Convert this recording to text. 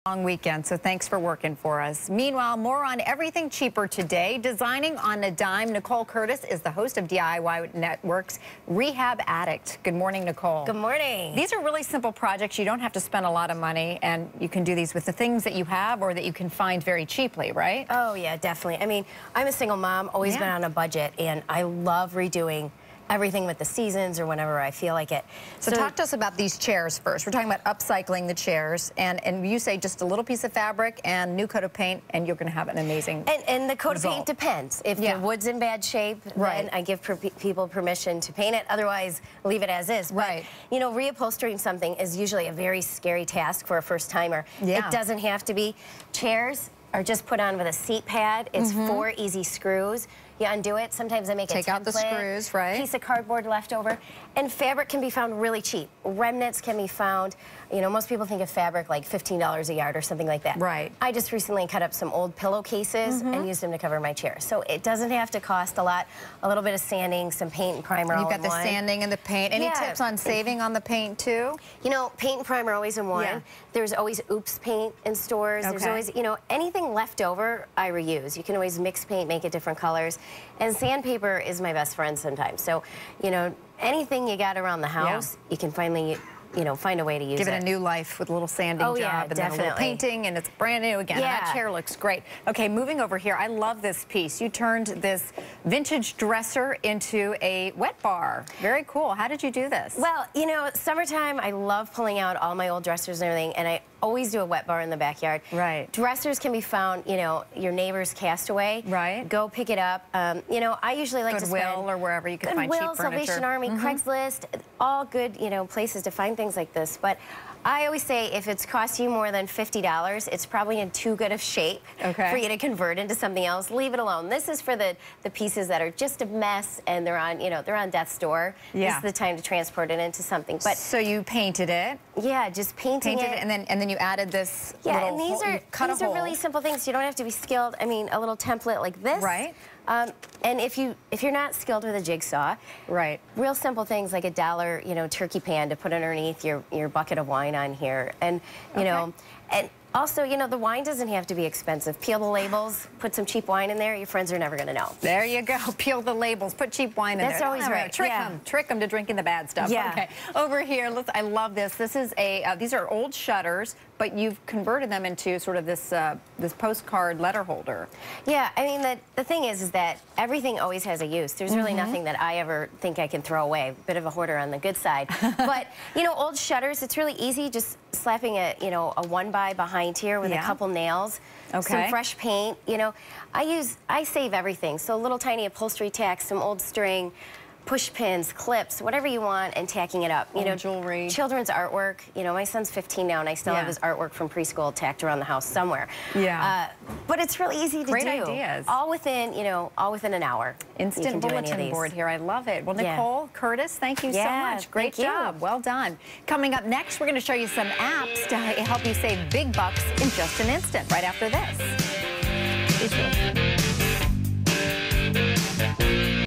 Long weekend, so thanks for working for us. Meanwhile, more on everything cheaper today. Designing on a dime, Nicole Curtis is the host of DIY Network's Rehab Addict. Good morning, Nicole. Good morning. These are really simple projects. You don't have to spend a lot of money, and you can do these with the things that you have or that you can find very cheaply, right? Oh, yeah, definitely. I mean, I'm a single mom, always been on a budget, and I love redoing everything with the seasons or whenever I feel like it. So talk to us about these chairs first. We're talking about upcycling the chairs, and you say just a little piece of fabric and new coat of paint, and you're going to have an amazing And the coat result. of paint depends. If the wood's in bad shape, then I give people permission to paint it. Otherwise, leave it as is. But, you know, reupholstering something is usually a very scary task for a first-timer. It doesn't have to be. Chairs are just put on with a seat pad. It's 4 easy screws. You undo it. Sometimes I make a template. Take out the screws, right? Piece of cardboard left over. And fabric can be found really cheap. Remnants can be found. You know, most people think of fabric like $15 a yard or something like that. Right. I just recently cut up some old pillowcases and used them to cover my chair. So it doesn't have to cost a lot. A little bit of sanding, some paint and primer all in one. You've got the sanding and the paint. Any tips on saving on the paint, too? You know, paint and primer always in one. There's always oops paint in stores. There's always, you know, anything left over, I reuse. You can always mix paint, make it different colors. And sandpaper is my best friend sometimes. So, you know, anything you got around the house, you can finally, you know, find a way to use it. Give it a new life with a little sanding job and then a little painting, and it's brand new again. And that chair looks great. Okay, moving over here, I love this piece. You turned this vintage dresser into a wet bar. Very cool. How did you do this? Well, you know, summertime, I love pulling out all my old dressers and everything, and I always do a wet bar in the backyard. Right. Dressers can be found, you know, your neighbor's castaway. Right. Go pick it up. You know, I usually like to spend Goodwill or wherever you can find cheap furniture. Salvation Army, Craigslist, all good, you know, places to find things like this. But I always say if it's cost you more than $50, it's probably in too good of shape for you to convert into something else. Leave it alone. This is for the pieces that are just a mess and they're on, you know, they're on death's door. This is the time to transport it into something. But so you painted it. Yeah, just painted it. And then you added this and these little are really simple things. You don't have to be skilled. I mean, a little template like this. Right. And if you're not skilled with a jigsaw, real simple things like $1, you know, turkey pan to put underneath your bucket of wine on here, and you know, and also, you know, the wine doesn't have to be expensive. Peel the labels, put some cheap wine in there. Your friends are never going to know. There you go. Peel the labels, put cheap wine in there. That's always right. Trick them to drinking the bad stuff. Okay. Over here, I love this. This is these are old shutters, but you've converted them into sort of this this postcard letter holder. Yeah, I mean, the thing is that everything always has a use. There's really nothing that I ever think I can throw away. Bit of a hoarder on the good side. But, you know, old shutters, it's really easy just slapping a 1x behind here with a couple nails, some fresh paint. You know, I save everything. So little tiny upholstery tacks, some old string, push pins, clips, whatever you want, and tacking it up. You know, jewelry, children's artwork. You know, my son's 15 now, and I still have his artwork from preschool tacked around the house somewhere. But it's really easy to do. Great ideas. All within, you know, all within an hour. Instant bulletin board here. I love it. Well, Nicole Curtis, thank you so much. Great job. Well done. Coming up next, we're going to show you some apps to help you save big bucks in just an instant. Right after this.